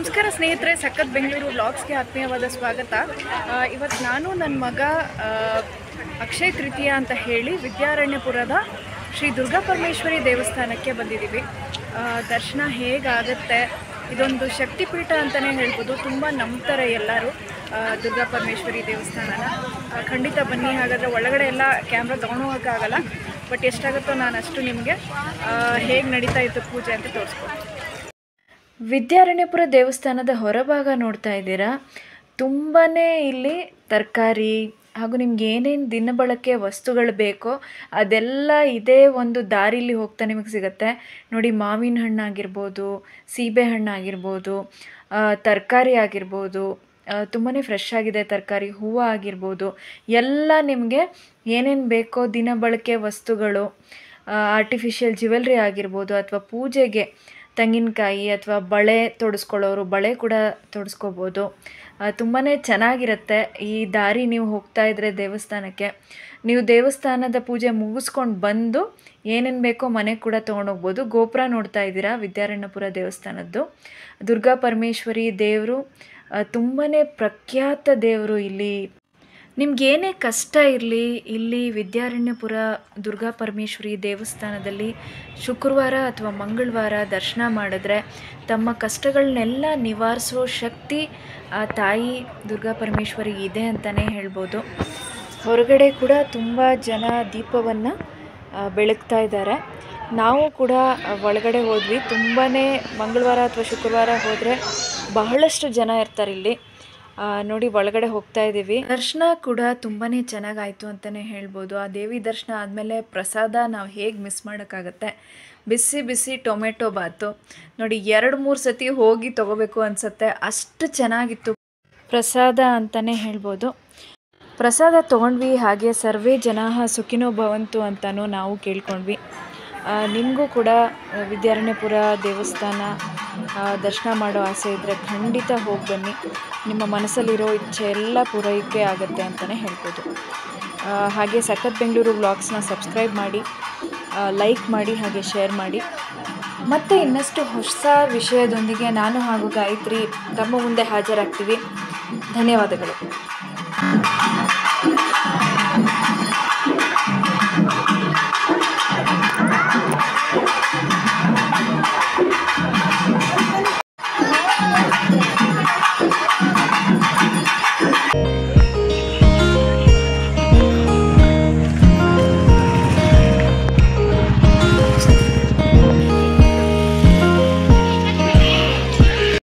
ನಮಸ್ಕಾರ ಸ್ನೇಹಿತರೆ, ಸಖತ್ ಬೆಂಗಳೂರು ವ್ಲಾಗ್ಸ್ಗೆ ಆತ್ಮೀಯವಾದ ಸ್ವಾಗತ. ಇವತ್ತು ನಾನು ನನ್ನ ಮಗ ಅಕ್ಷಯ ತೃತೀಯ ಅಂತ ಹೇಳಿ ವಿದ್ಯಾರಣ್ಯಪುರದ ಶ್ರೀ ದುರ್ಗಾ ಪರಮೇಶ್ವರಿ ದೇವಸ್ಥಾನಕ್ಕೆ ಬಂದಿದ್ದೀವಿ. ದರ್ಶನ ಹೇಗಾಗುತ್ತೆ, ಇದೊಂದು ಶಕ್ತಿಪೀಠ ಅಂತಲೇ ಹೇಳ್ಬೋದು. ತುಂಬ ನಂಬ್ತಾರೆ ಎಲ್ಲರೂ ದುರ್ಗಾ ಪರಮೇಶ್ವರಿ ದೇವಸ್ಥಾನನ. ಖಂಡಿತ ಬನ್ನಿ. ಹಾಗಾದರೆ ಒಳಗಡೆ ಎಲ್ಲ ಕ್ಯಾಮ್ರಾ ತೊಗೊಂಡೋಗೋಕ್ಕಾಗಲ್ಲ, ಬಟ್ ಎಷ್ಟಾಗುತ್ತೋ ನಾನು ಅಷ್ಟು ನಿಮಗೆ ಹೇಗೆ ನಡೀತಾ ಇತ್ತು ಪೂಜೆ ಅಂತ ತೋರಿಸ್ಕೊಡ್ತೀನಿ. ವಿದ್ಯಾರಣ್ಯಪುರ ದೇವಸ್ಥಾನದ ಹೊರಭಾಗ ನೋಡ್ತಾ ಇದ್ದೀರಾ. ತುಂಬಾ ಇಲ್ಲಿ ತರಕಾರಿ ಹಾಗೂ ನಿಮ್ಗೆ ಏನೇನು ದಿನಬಳಕೆ ವಸ್ತುಗಳು ಬೇಕೋ ಅದೆಲ್ಲ ಇದೇ ಒಂದು ದಾರಿಲಿ ಹೋಗ್ತಾ ನಿಮಗೆ ಸಿಗುತ್ತೆ. ನೋಡಿ, ಮಾವಿನ ಹಣ್ಣಾಗಿರ್ಬೋದು, ಸೀಬೆ ಹಣ್ಣಾಗಿರ್ಬೋದು, ತರಕಾರಿ ಆಗಿರ್ಬೋದು, ತುಂಬಾ ಫ್ರೆಶ್ ಆಗಿದೆ ತರಕಾರಿ, ಹೂವು ಆಗಿರ್ಬೋದು, ಎಲ್ಲ ನಿಮಗೆ ಏನೇನು ಬೇಕೋ ದಿನಬಳಕೆ ವಸ್ತುಗಳು, ಆರ್ಟಿಫಿಷಿಯಲ್ ಜ್ಯುವೆಲ್ರಿ ಆಗಿರ್ಬೋದು, ಅಥವಾ ಪೂಜೆಗೆ ತೆಂಗಿನಕಾಯಿ ಅಥವಾ ಬಳೆ ತೊಡಿಸ್ಕೊಳ್ಳೋರು ಬಳೆ ಕೂಡ ತೊಡಿಸ್ಕೋಬೋದು. ತುಂಬಾ ಚೆನ್ನಾಗಿರುತ್ತೆ ಈ ದಾರಿ. ನೀವು ಹೋಗ್ತಾ ಇದ್ದರೆ ದೇವಸ್ಥಾನಕ್ಕೆ, ನೀವು ದೇವಸ್ಥಾನದ ಪೂಜೆ ಮುಗಿಸ್ಕೊಂಡು ಬಂದು ಏನೇನು ಬೇಕೋ ಮನೆಗೆ ಕೂಡ ತೊಗೊಂಡೋಗ್ಬೋದು. ಗೋಪುರ ನೋಡ್ತಾ ಇದ್ದೀರಾ ವಿದ್ಯಾರಣ್ಯಪುರ ದೇವಸ್ಥಾನದ್ದು. ದುರ್ಗಾ ಪರಮೇಶ್ವರಿ ದೇವರು ತುಂಬಾ ಪ್ರಖ್ಯಾತ ದೇವರು. ಇಲ್ಲಿ ನಿಮಗೇನೇ ಕಷ್ಟ ಇರಲಿ, ಇಲ್ಲಿ ವಿದ್ಯಾರಣ್ಯಪುರ ದುರ್ಗಾ ಪರಮೇಶ್ವರಿ ದೇವಸ್ಥಾನದಲ್ಲಿ ಶುಕ್ರವಾರ ಅಥವಾ ಮಂಗಳವಾರ ದರ್ಶನ ಮಾಡಿದ್ರೆ ತಮ್ಮ ಕಷ್ಟಗಳನ್ನೆಲ್ಲ ನಿವಾರಿಸೋ ಶಕ್ತಿ ಆ ತಾಯಿ ದುರ್ಗಾ ಪರಮೇಶ್ವರಿ ಇದೆ ಅಂತಲೇ ಹೇಳ್ಬೋದು. ಹೊರಗಡೆ ಕೂಡ ತುಂಬ ಜನ ದೀಪವನ್ನು ಬೆಳಗ್ತಾ ಇದ್ದಾರೆ. ನಾವು ಕೂಡ ಒಳಗಡೆ ಹೋದ್ವಿ. ತುಂಬಾ ಮಂಗಳವಾರ ಅಥವಾ ಶುಕ್ರವಾರ ಹೋದರೆ ಬಹಳಷ್ಟು ಜನ ಇರ್ತಾರೆ ಇಲ್ಲಿ. ನೋಡಿ, ಒಳಗಡೆ ಹೋಗ್ತಾ ಇದ್ದೀವಿ. ದರ್ಶನ ಕೂಡ ತುಂಬಾ ಚೆನ್ನಾಗಾಯಿತು ಅಂತಲೇ ಹೇಳ್ಬೋದು. ಆ ದೇವಿ ದರ್ಶನ ಆದಮೇಲೆ ಪ್ರಸಾದ ನಾವು ಹೇಗೆ ಮಿಸ್ ಮಾಡೋಕ್ಕಾಗತ್ತೆ. ಬಿಸಿ ಬಿಸಿ ಟೊಮೆಟೊ ಬಾತು ನೋಡಿ, 2-3 ಸತಿ ಹೋಗಿ ತೊಗೋಬೇಕು ಅನಿಸುತ್ತೆ, ಅಷ್ಟು ಚೆನ್ನಾಗಿತ್ತು ಪ್ರಸಾದ ಅಂತಲೇ ಹೇಳ್ಬೋದು. ಪ್ರಸಾದ ತೊಗೊಂಡ್ವಿ. ಹಾಗೆ ಸರ್ವೇ ಜನಾಃ ಸುಖಿನೋ ಭವಂತು ಅಂತಲೂ ನಾವು ಕೇಳ್ಕೊಂಡ್ವಿ. ನಿಮಗೂ ಕೂಡ ವಿದ್ಯಾರಣ್ಯಪುರ ದೇವಸ್ಥಾನ ದರ್ಶನ ಮಾಡೋ ಆಸೆ ಇದ್ದರೆ ಖಂಡಿತ ಹೋಗಿ ಬನ್ನಿ. ನಿಮ್ಮ ಮನಸ್ಸಲ್ಲಿರೋ ಇಚ್ಛೆ ಎಲ್ಲ ಪೂರೈಕೆ ಆಗುತ್ತೆ ಅಂತಲೇ ಹೇಳ್ಬೋದು. ಹಾಗೆ ಸಖತ್ ಬೆಂಗಳೂರು ವ್ಲಾಗ್ಸ್ನ ಸಬ್ಸ್ಕ್ರೈಬ್ ಮಾಡಿ, ಲೈಕ್ ಮಾಡಿ, ಹಾಗೆ ಶೇರ್ ಮಾಡಿ. ಮತ್ತು ಇನ್ನಷ್ಟು ಹೊಸ ವಿಷಯದೊಂದಿಗೆ ನಾನು ಹಾಗೂ ಗಾಯತ್ರಿ ತಮ್ಮ ಮುಂದೆ ಹಾಜರಾಗ್ತೀವಿ. ಧನ್ಯವಾದಗಳು.